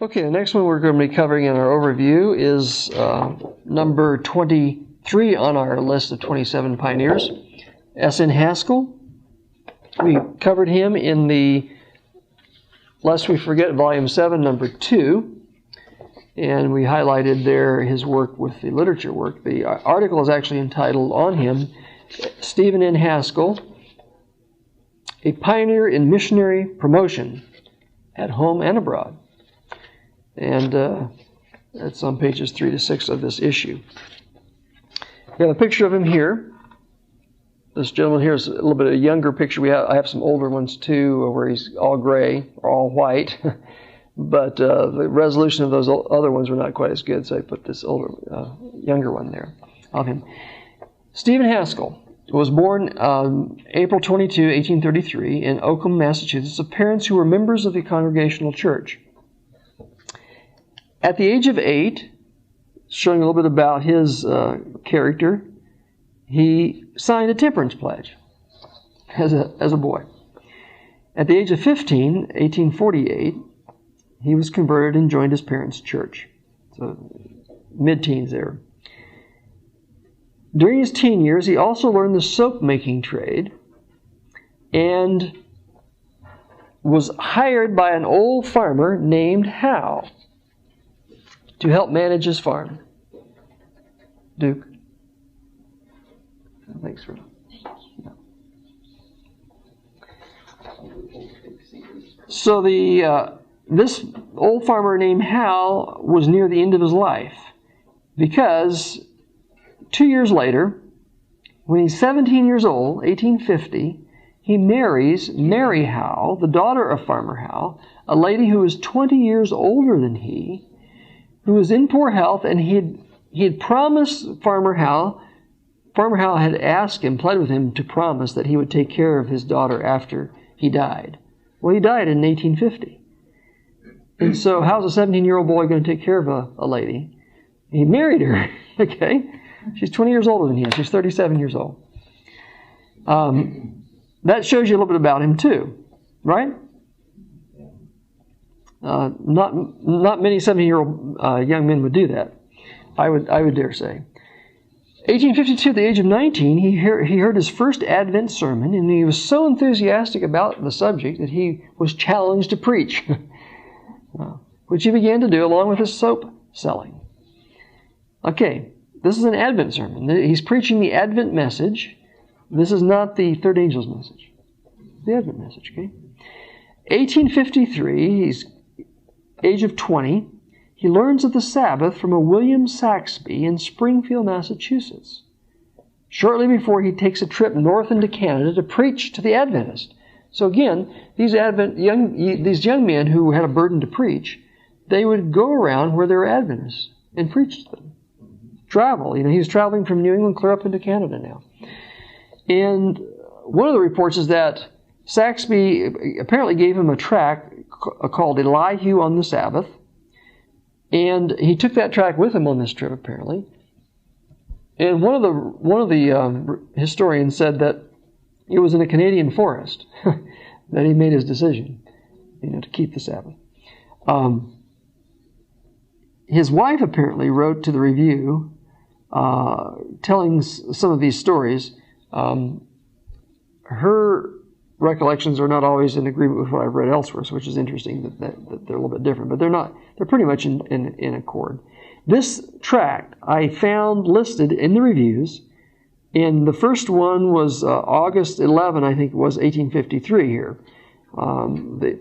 Okay, the next one we're going to be covering in our overview is number 23 on our list of 27 pioneers, S.N. Haskell. We covered him in the Lest We Forget, Volume 7, number 2, and we highlighted there his work with the literature work. The article is actually entitled on him, Stephen N. Haskell, a pioneer in missionary promotion at home and abroad. And that's on pages 3 to 6 of this issue. We have a picture of him here. This gentleman here is a little bit of a younger picture. I have some older ones too, where he's all gray or all white. But the resolution of those other ones were not quite as good, so I put this younger one there of him. Stephen Haskell was born April 22, 1833, in Oakham, Massachusetts, of parents who were members of the Congregational Church. At the age of 8, showing a little bit about his character, he signed a temperance pledge as a boy. At the age of 15, 1848, he was converted and joined his parents' church. So mid-teens there. During his teen years, he also learned the soap-making trade and was hired by an old farmer named Howe to help manage his farm. Duke? Thanks for... So this old farmer named Howe was near the end of his life because 2 years later, when he's 17 years old, 1850, he marries Mary Howe, the daughter of Farmer Howe, a lady who was 20 years older than he, who was in poor health, and he had promised Farmer Howe had asked him, pled with him to promise that he would take care of his daughter after he died. Well, he died in 1850. And so how's a 17-year-old boy going to take care of a lady? He married her, okay? She's 20 years older than he is. She's 37 years old. That shows you a little bit about him too, right? Not many 17-year-old young men would do that. I would dare say. 1852, at the age of 19, he heard his first Advent sermon, and he was so enthusiastic about the subject that he was challenged to preach, which he began to do along with his soap selling. Okay, this is an Advent sermon. He's preaching the Advent message. This is not the third angel's message. The Advent message, okay? 1853, he's age of 20. He learns of the Sabbath from a William Saxby in Springfield, Massachusetts. Shortly before, he takes a trip north into Canada to preach to the Adventist. So again, these young men who had a burden to preach, they would go around where there were Adventists and preach to them. Travel. He was traveling from New England clear up into Canada now. And one of the reports is that Saxby apparently gave him a tract called Elihu on the Sabbath. And he took that tract with him on this trip, apparently. And one of the historians said that it was in a Canadian forest that he made his decision, to keep the Sabbath. His wife apparently wrote to the Review, telling some of these stories. Her recollections are not always in agreement with what I've read elsewhere, which is interesting that they're a little bit different, but they're not. They're pretty much in accord. This tract I found listed in the reviews, and the first one was August 11, I think it was 1853 here,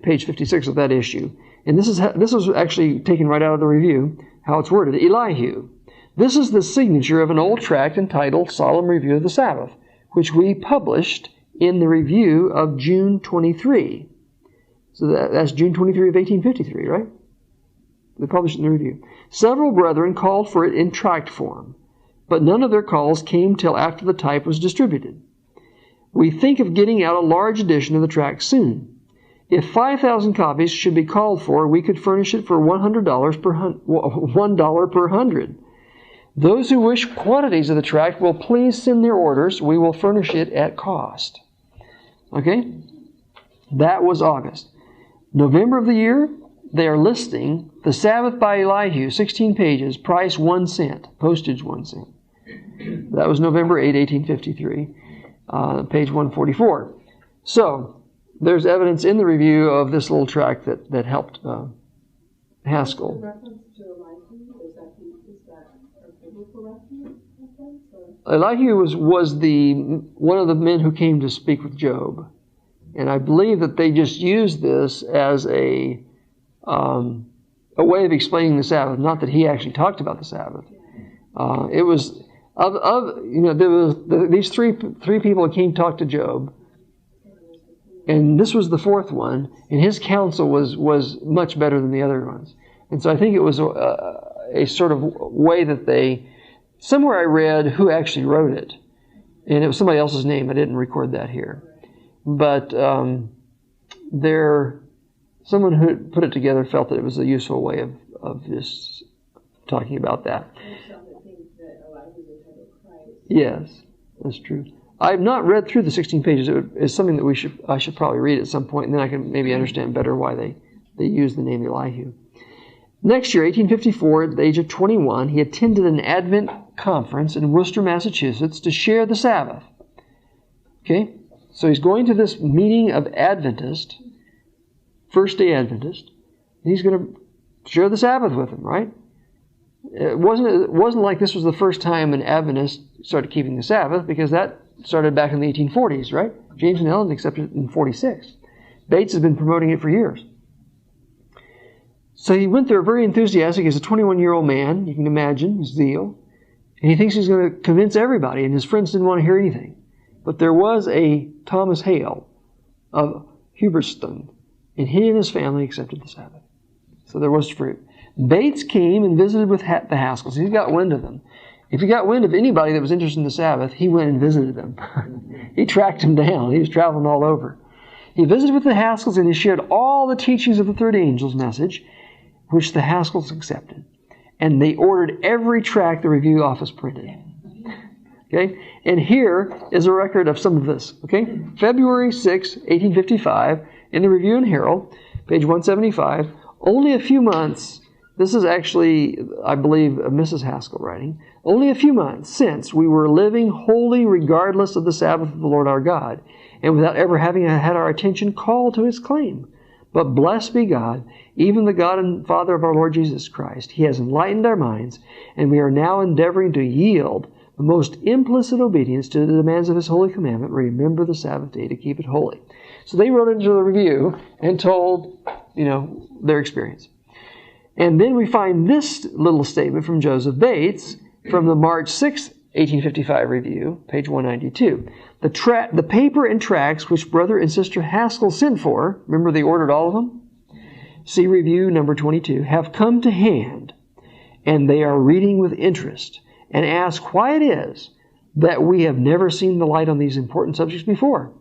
page 56 of that issue. And this was actually taken right out of the review, how it's worded. Elihu. This is the signature of an old tract entitled Solemn Review of the Sabbath, which we published in the review of June 23. So that's June 23 of 1853, right? They published it in the review. Several brethren called for it in tract form, but none of their calls came till after the type was distributed. We think of getting out a large edition of the tract soon. If 5,000 copies should be called for, we could furnish it for $100 per $1 per 100. Those who wish quantities of the tract will please send their orders. We will furnish it at cost. Okay? That was August. November of the year, they are listing The Sabbath by Elihu, 16 pages, price 1 cent, postage 1 cent. That was November 8, 1853, page 144. So, there's evidence in the review of this little tract that helped Haskell. Elihu was one of the men who came to speak with Job. And I believe that they just used this as a way of explaining the Sabbath. Not that he actually talked about the Sabbath. It was there was these three people that came to talk to Job, and this was the fourth one. And his counsel was much better than the other ones. And so I think it was a sort of way that they. Somewhere I read who actually wrote it, and it was somebody else's name. I didn't record that here. But someone who put it together felt that it was a useful way of just talking about that. Yes, that's true. I have not read through the 16 pages. It's something that I should probably read at some point, and then I can maybe understand better why they use the name Elihu. Next year, 1854, at the age of 21, he attended an Advent conference in Worcester, Massachusetts, to share the Sabbath. Okay? So he's going to this meeting of Adventist, First Day Adventist, and he's going to share the Sabbath with them, right? It wasn't like this was the first time an Adventist started keeping the Sabbath, because that started back in the 1840s, right? James and Ellen accepted it in 46. Bates has been promoting it for years. So he went there very enthusiastic as a 21-year-old man. You can imagine his zeal. And he thinks he's going to convince everybody, and his friends didn't want to hear anything. But there was a Thomas Hale of Hubbardston, and he and his family accepted the Sabbath. So there was fruit. Bates came and visited with the Haskells. He got wind of them. If he got wind of anybody that was interested in the Sabbath, he went and visited them. He tracked them down. He was traveling all over. He visited with the Haskells, and he shared all the teachings of the third angel's message, which the Haskells accepted. And they ordered every tract the review office printed. Okay? And here is a record of some of this. Okay? February 6, 1855, in the Review and Herald, page 175, only a few months, this is actually, I believe, Mrs. Haskell writing, only a few months since we were living wholly regardless of the Sabbath of the Lord our God, and without ever having had our attention called to His claim. But blessed be God, even the God and Father of our Lord Jesus Christ. He has enlightened our minds, and we are now endeavoring to yield the most implicit obedience to the demands of His holy commandment. Remember the Sabbath day to keep it holy. So they wrote into the review and told, their experience. And then we find this little statement from Joseph Bates from the March 6, 1855 review, page 192. The paper and tracts which Brother and Sister Haskell sent for, remember they ordered all of them? See review number 22, have come to hand, and they are reading with interest, and ask why it is that we have never seen the light on these important subjects before.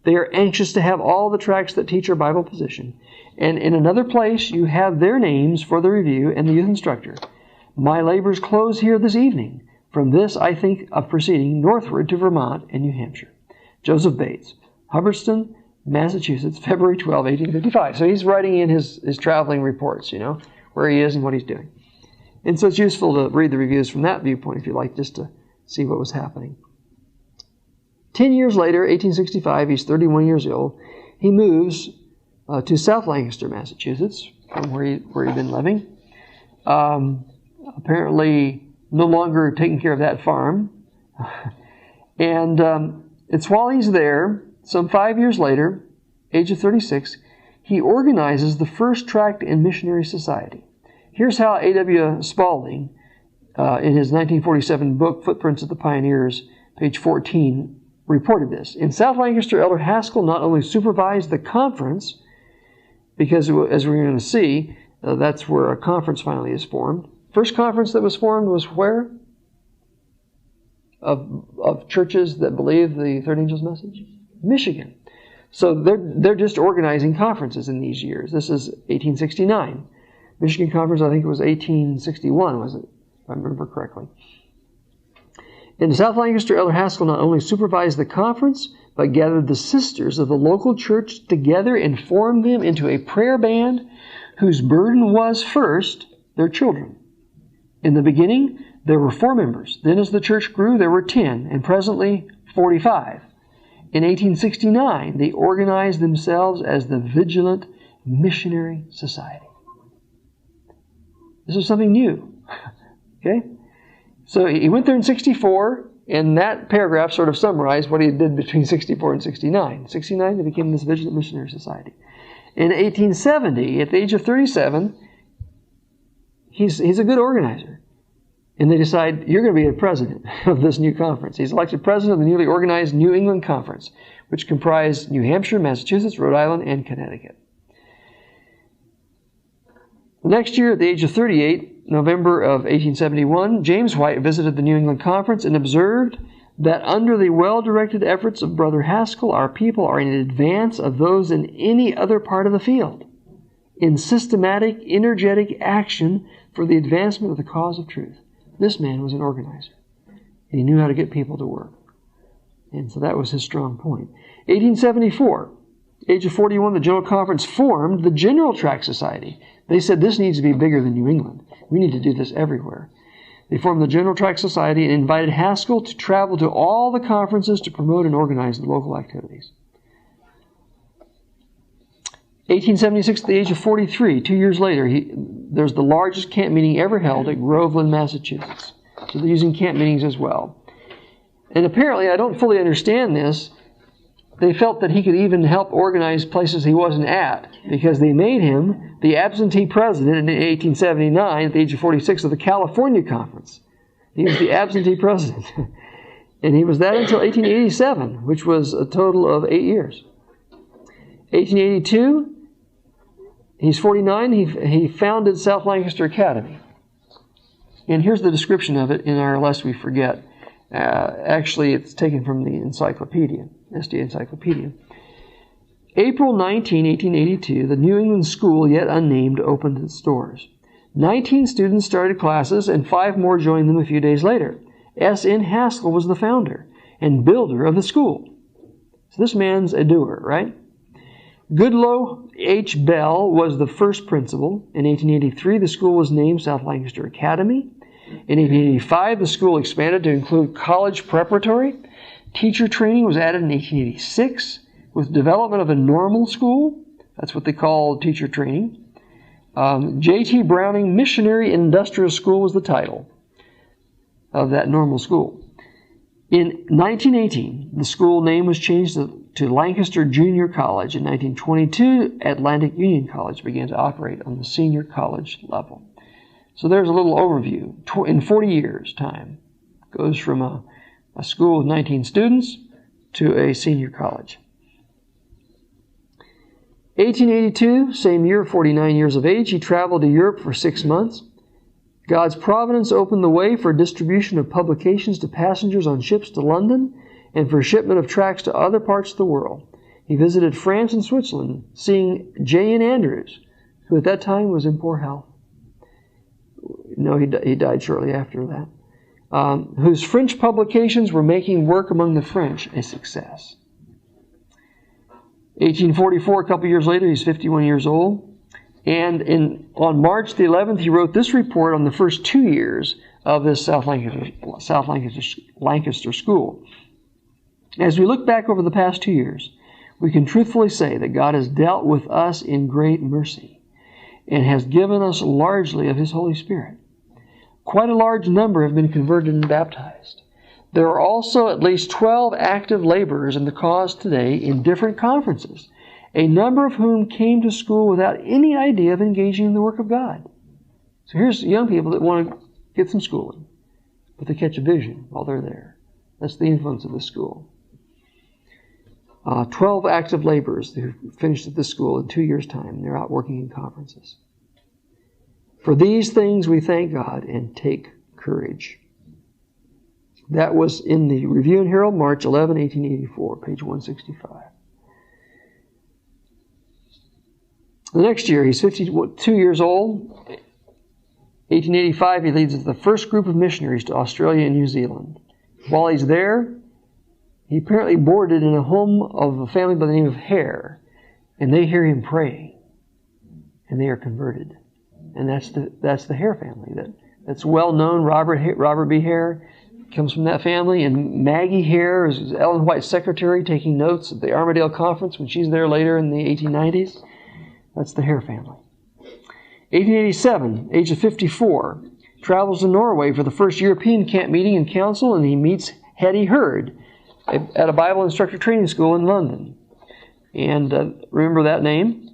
They are anxious to have all the tracts that teach our Bible position. And in another place, you have their names for the review and the youth instructor. My labors close here this evening. From this, I think of proceeding northward to Vermont and New Hampshire. Joseph Bates, Hubbardston, Massachusetts, February 12, 1855. So he's writing in his traveling reports, where he is and what he's doing. And so it's useful to read the reviews from that viewpoint, if you like, just to see what was happening. 10 years later, 1865, he's 31 years old. He moves to South Lancaster, Massachusetts, from where he'd been living. Apparently no longer taking care of that farm. And it's while he's there, some 5 years later, age of 36, he organizes the first tract and missionary society. Here's how A.W. Spaulding, in his 1947 book, Footprints of the Pioneers, page 14, reported this. In South Lancaster, Elder Haskell not only supervised the conference, because as we're going to see, that's where a conference finally is formed. First conference that was formed was where? Of churches that believe the third angel's message? Michigan. So they're just organizing conferences in these years. This is 1869. Michigan conference, I think it was 1861, was it? If I remember correctly. In South Lancaster, Elder Haskell not only supervised the conference, but gathered the sisters of the local church together and formed them into a prayer band whose burden was first their children. In the beginning, there were 4 members. Then as the church grew, there were 10, and presently 45. In 1869, they organized themselves as the Vigilant Missionary Society. This is something new. Okay? So he went there in 64, and that paragraph sort of summarized what he did between 64 and 69. 69, they became this Vigilant Missionary Society. In 1870, at the age of 37, he's a good organizer. And they decide, you're going to be the president of this new conference. He's elected president of the newly organized New England Conference, which comprised New Hampshire, Massachusetts, Rhode Island, and Connecticut. The next year, at the age of 38, November of 1871, James White visited the New England Conference and observed that under the well-directed efforts of Brother Haskell, our people are in advance of those in any other part of the field, in systematic, energetic action for the advancement of the cause of truth. This man was an organizer. He knew how to get people to work. And so that was his strong point. 1874, age of 41, the General Conference formed the General Tract Society. They said this needs to be bigger than New England. We need to do this everywhere. They formed the General Tract Society and invited Haskell to travel to all the conferences to promote and organize the local activities. 1876, at the age of 43, 2 years later, there's the largest camp meeting ever held at Groveland, Massachusetts. So they're using camp meetings as well. And apparently, I don't fully understand this, they felt that he could even help organize places he wasn't at, because they made him the absentee president in 1879 at the age of 46 of the California Conference. He was the absentee president. And he was that until 1887, which was a total of 8 years. 1882, he's 49, he founded South Lancaster Academy. And here's the description of it in our Lest We Forget. Actually, it's taken from the encyclopedia, SD Encyclopedia. April 19, 1882, the New England School, yet unnamed, opened its doors. 19 students started classes, and 5 more joined them a few days later. S.N. Haskell was the founder and builder of the school. So this man's a doer, right? Goodloe H. Bell was the first principal. In 1883, the school was named South Lancaster Academy. In 1885, the school expanded to include college preparatory. Teacher training was added in 1886 with development of a normal school. That's what they call teacher training. J.T. Browning Missionary Industrial School was the title of that normal school. In 1918, the school name was changed to Lancaster Junior College. In 1922, Atlantic Union College began to operate on the senior college level. So there's a little overview. In 40 years' time, it goes from a school with 19 students to a senior college. 1882, same year, 49 years of age, he traveled to Europe for 6 months. God's providence opened the way for distribution of publications to passengers on ships to London and for shipment of tracts to other parts of the world. He visited France and Switzerland, seeing J.N. Andrews, who at that time was in poor health. No, he died shortly after that. Whose French publications were making work among the French a success. 1844, a couple years later, he's 51 years old. And on March the 11th, he wrote this report on the first 2 years of this South Lancaster School. As we look back over the past 2 years, we can truthfully say that God has dealt with us in great mercy and has given us largely of His Holy Spirit. Quite a large number have been converted and baptized. There are also at least 12 active laborers in the cause today in different conferences, a number of whom came to school without any idea of engaging in the work of God. So here's young people that want to get some schooling, but they catch a vision while they're there. That's the influence of this school. 12 active laborers who finished at this school in 2 years' time. They're out working in conferences. For these things we thank God and take courage. That was in the Review and Herald, March 11, 1884, page 165. The next year, he's 52 years old. 1885, he leads the first group of missionaries to Australia and New Zealand. While he's there, he apparently boarded in a home of a family by the name of Hare, and they hear him praying. and they are converted. And that's the Hare family. That's well known. Robert B. Hare comes from that family, and Maggie Hare is Ellen White's secretary, taking notes at the Armadale Conference when she's there later in the 1890s. That's the Hare family. 1887, age of 54, travels to Norway for the first European camp meeting and council, and he meets Hetty Hurd at a Bible instructor training school in London. And remember that name.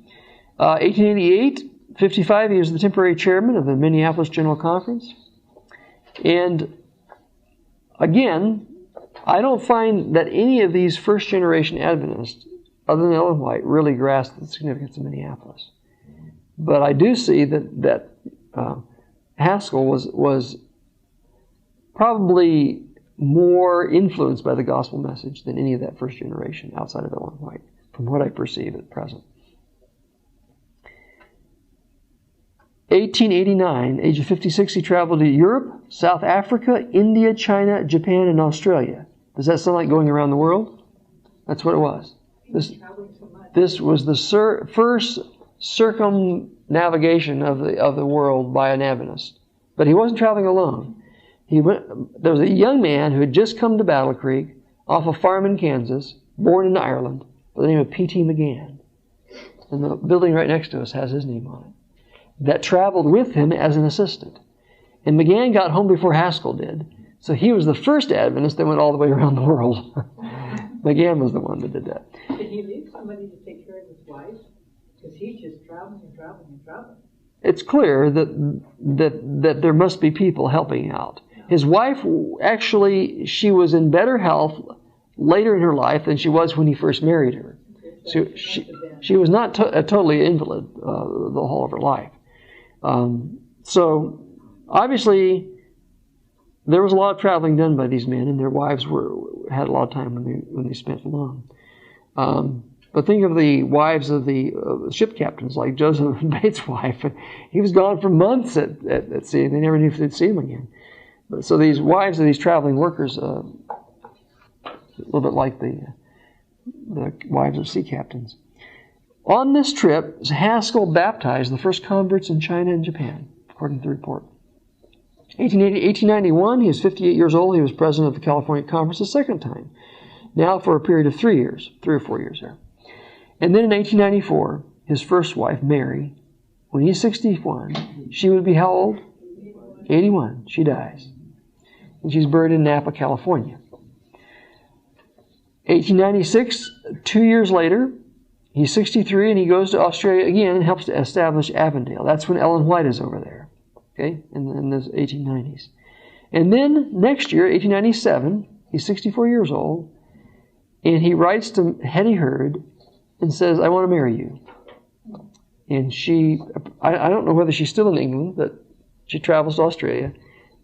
1888, 55, he was the temporary chairman of the Minneapolis General Conference. And again, I don't find that any of these first-generation Adventists, other than Ellen White, really grasped the significance of Minneapolis. But I do see that Haskell was probably more influenced by the gospel message than any of that first generation outside of Ellen White, from what I perceive at present. 1889, age of 56, he traveled to Europe, South Africa, India, China, Japan, and Australia. Does that sound like going around the world? That's what it was. This was the first circumnavigation of the world by an Adventist. But he wasn't traveling alone. There was a young man who had just come to Battle Creek off a farm in Kansas, born in Ireland, by the name of P.T. McGann. And the building right next to us has his name on it. That traveled with him as an assistant. And McGann got home before Haskell did. So he was the first Adventist that went all the way around the world. McGann was the one that did that. Did he leave somebody to take care of his wife? Because he's just traveling and traveling and traveling. It's clear that there must be people helping out. His wife, actually, she was in better health later in her life than she was when he first married her. So she was not a totally invalid the whole of her life. So obviously there was a lot of traveling done by these men, and their wives had a lot of time when they spent alone. But think of the wives of the ship captains, like Joseph Bates' wife. He was gone for months at sea, and they never knew if they'd see him again. So these wives of these traveling workers, a little bit like the wives of sea captains. On this trip, Haskell baptized the first converts in China and Japan, according to the report. 1891, he was 58 years old. He was president of the California Conference the second time, now for a period of 3 or 4 years there. And then in 1894, his first wife, Mary, when he's 61, she would be how old? 81. She dies. And she's buried in Napa, California. 1896, 2 years later, he's 63 and he goes to Australia again and helps to establish Avondale. That's when Ellen White is over there, okay, in the 1890s. And then next year, 1897, he's 64 years old, and he writes to Hetty Hurd and says, I want to marry you. And she, I don't know whether she's still in England, but she travels to Australia.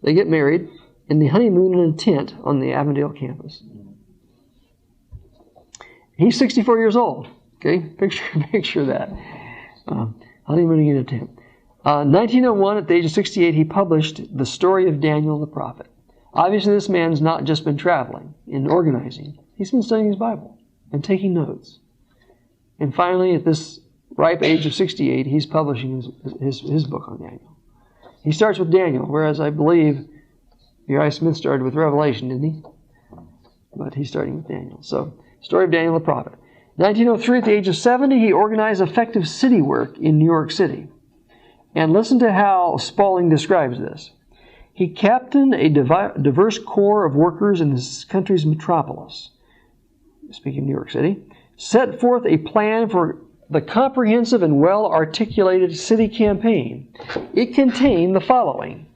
They get married, and they honeymoon in a tent on the Avondale campus. He's 64 years old. Okay, picture that. Honeymooning in a tent. 1901, at the age of 68, he published The Story of Daniel the Prophet. Obviously, this man's not just been traveling and organizing. He's been studying his Bible and taking notes. And finally, at this ripe age of 68, he's publishing his book on Daniel. He starts with Daniel, whereas I believe Uriah Smith started with Revelation, didn't he? But he's starting with Daniel. So, Story of Daniel the Prophet. 1903, at the age of 70, he organized effective city work in New York City. And listen to how Spaulding describes this. He captained a diverse corps of workers in his country's metropolis, speaking of New York City, set forth a plan for the comprehensive and well-articulated city campaign. It contained the following: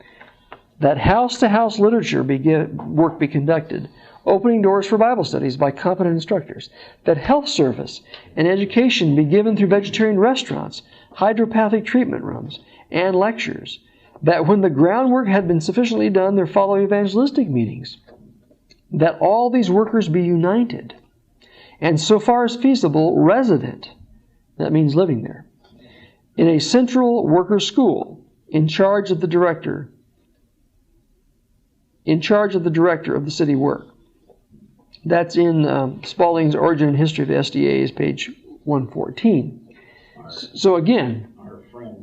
that house-to-house literature work be conducted, opening doors for Bible studies by competent instructors, that health service and education be given through vegetarian restaurants, hydropathic treatment rooms, and lectures, that when the groundwork had been sufficiently done, there follow evangelistic meetings, that all these workers be united, and so far as feasible, resident, that means living there, in a central worker school in charge of the director of the city work. That's in Spaulding's Origin and History of the SDAs, page 114. So again, our friend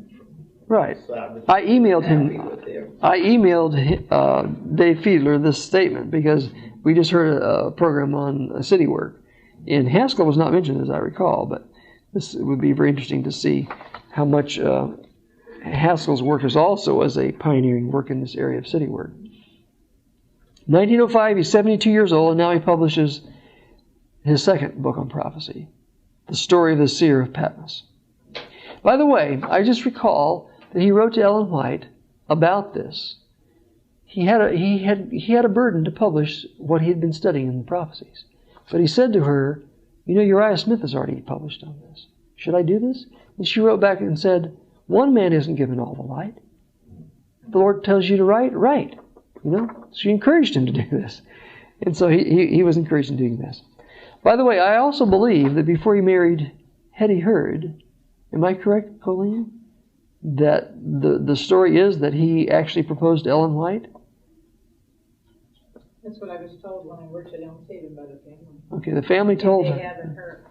Right. Sabbath. I emailed Happy him. with him. I emailed Dave Fiedler this statement because we just heard a program on city work, and Haskell was not mentioned as I recall, but this would be very interesting to see how much Haskell's work is also as a pioneering work in this area of city work. 1905, he's 72 years old, and now he publishes his second book on prophecy, The Story of the Seer of Patmos. By the way, I just recall that he wrote to Ellen White about this. He had a burden to publish what he had been studying in the prophecies. But he said to her, Uriah Smith has already published on this. Should I do this? And she wrote back and said, one man isn't given all the light. If the Lord tells you to write. She encouraged him to do this. And so he was encouraged in doing this. By the way, I also believe that before he married Hetty Hurd, am I correct, Colleen? That the story is that he actually proposed to Ellen White? That's what I was told when I worked at Elm Haven by the family. Okay, the family told her. They have in her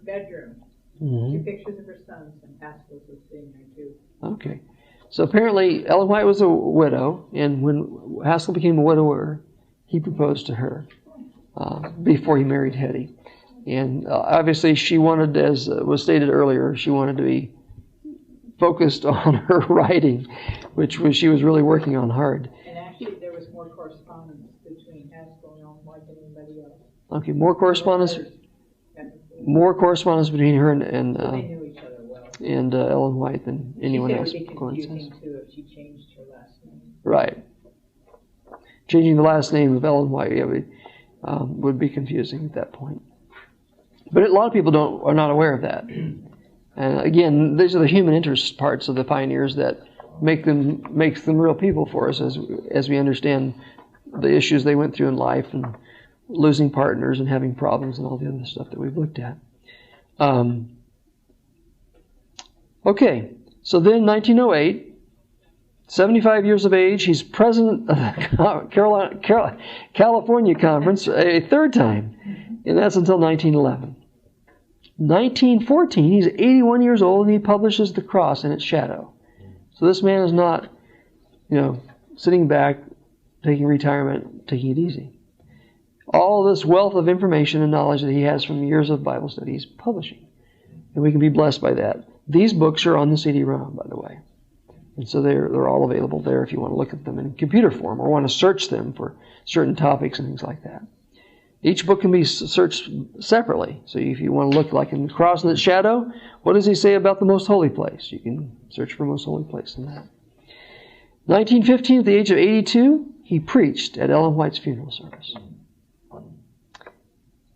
bedroom 2 pictures of her sons, and Haskell was sitting there too. Okay. So apparently Ellen White was a widow, and when Haskell became a widower, he proposed to her before he married Hetty. And obviously she wanted, as was stated earlier, she wanted to be focused on her writing, which she was really working on hard. And actually there was more correspondence between Haskell and Ellen White than anybody else. Okay, more correspondence between her and they knew each other well. And Ellen White than anyone else. It would be confusing too if she changed her last name. Right. Changing the last name of Ellen White would be confusing at that point. But a lot of people are not aware of that. And again, these are the human interest parts of the pioneers that makes them real people for us as we understand the issues they went through in life and losing partners and having problems and all the other stuff that we've looked at. Okay, so then 1908, 75 years of age, he's president of the California Conference a third time, and that's until 1911. 1914, he's 81 years old, and he publishes The Cross and Its Shadow. So this man is not, sitting back, taking retirement, taking it easy. All this wealth of information and knowledge that he has from years of Bible study, he's publishing. And we can be blessed by that. These books are on the CD-ROM, by the way. And so they're all available there if you want to look at them in computer form or want to search them for certain topics and things like that. Each book can be searched separately. So if you want to look like in The Cross and Its Shadow, what does he say about the most holy place? You can search for most holy place in that. 1915, at the age of 82, he preached at Ellen White's funeral service.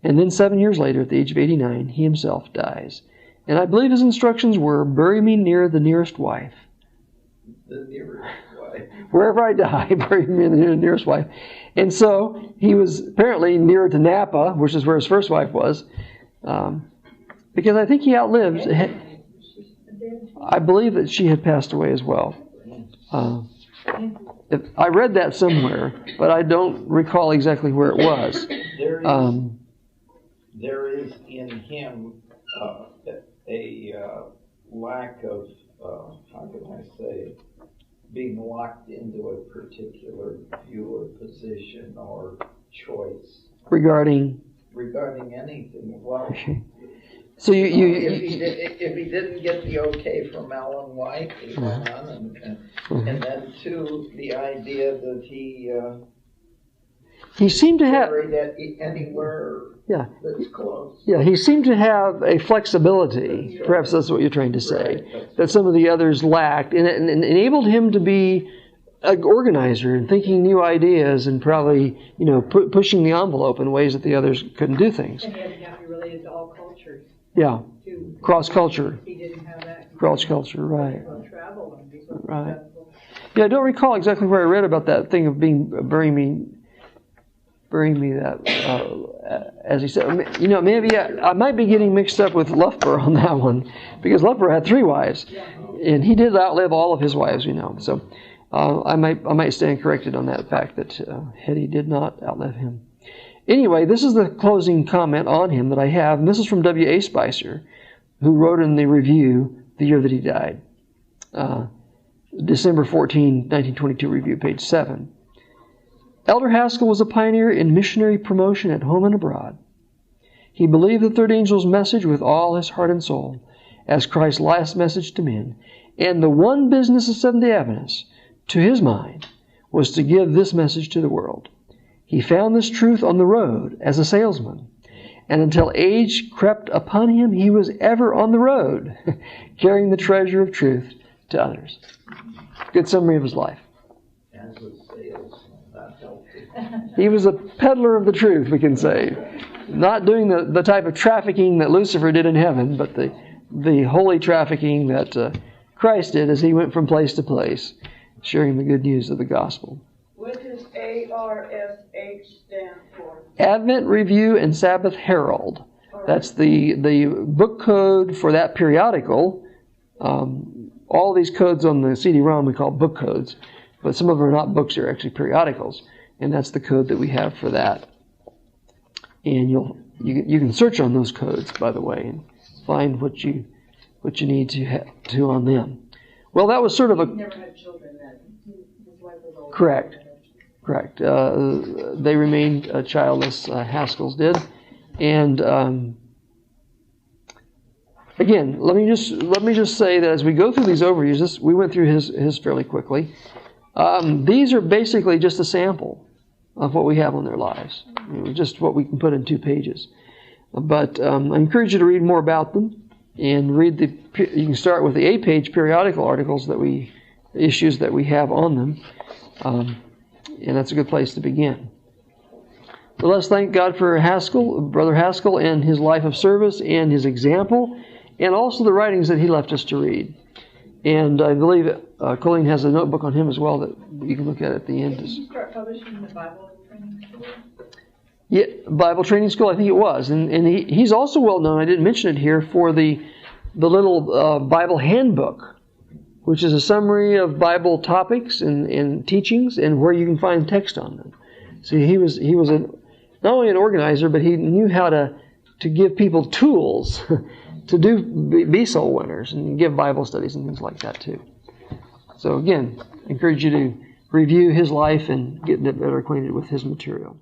And then 7 years later, at the age of 89, he himself dies. And I believe his instructions were, bury me near the nearest wife. The nearest wife. Wherever I die, bury me near the nearest wife. And so he was apparently nearer to Napa, which is where his first wife was, because I think he outlived. I believe that she had passed away as well. I read that somewhere, but I don't recall exactly where it was. There is in him a lack of, how can I say, being locked into a particular view or position or choice. Regarding anything. Well, so if he didn't get the okay from Ellen White, he went on, and then too, the idea that he seemed to have anywhere that's close. Yeah, he seemed to have a flexibility. Right. Perhaps that's what you're trying to say. Right. That some of the others lacked, and it enabled him to be an organizer and thinking new ideas and probably pushing the envelope in ways that the others couldn't do things. And he had to be related to all cultures. Yeah, cross culture. He didn't have that. Cross culture, right? Travel and be so right. Yeah, I don't recall exactly where I read about that thing of burying me that, as he said. Maybe I might be getting mixed up with Loughborough on that one, because Loughborough had 3 wives, and he did outlive all of his wives, So I might stand corrected on that fact that Hetty did not outlive him. Anyway, this is the closing comment on him that I have, and this is from W.A. Spicer, who wrote in the review the year that he died. December 14, 1922 review, page 7. Elder Haskell was a pioneer in missionary promotion at home and abroad. He believed the third angel's message with all his heart and soul as Christ's last message to men, and the one business of Seventh-day Adventists, to his mind, was to give this message to the world. He found this truth on the road as a salesman, and until age crept upon him, he was ever on the road, carrying the treasure of truth to others. Good summary of his life. As a salesman, that helped. He was a peddler of the truth, we can say. Not doing the type of trafficking that Lucifer did in heaven, but the holy trafficking that Christ did as he went from place to place, sharing the good news of the gospel. What does ARSH stand for? Advent Review and Sabbath Herald. That's the book code for that periodical. All these codes on the CD-ROM we call book codes, but some of them are not books, they're actually periodicals. And that's the code that we have for that. And you can search on those codes, by the way, and find what you need to on them. Well, that was sort of a... He never had children then. His wife was old. Correct. They remained childless, Haskells did. And again, let me just say that as we go through these overviews, we went through his fairly quickly. These are basically just a sample of what we have on their lives. Just what we can put in 2 pages. But I encourage you to read more about them and read you can start with the 8-page periodical articles issues that we have on them. And that's a good place to begin. So let's thank God for Brother Haskell, and his life of service and his example, and also the writings that he left us to read. And I believe Colleen has a notebook on him as well that you can look at the end. Did you start publishing the Bible training school? Yeah, Bible Training School, I think it was. And he's also well known, I didn't mention it here, for the little Bible handbook, which is a summary of Bible topics and teachings and where you can find text on them. So he was not only an organizer, but he knew how to give people tools to be soul winners and give Bible studies and things like that too. So again, I encourage you to review his life and get better acquainted with his material.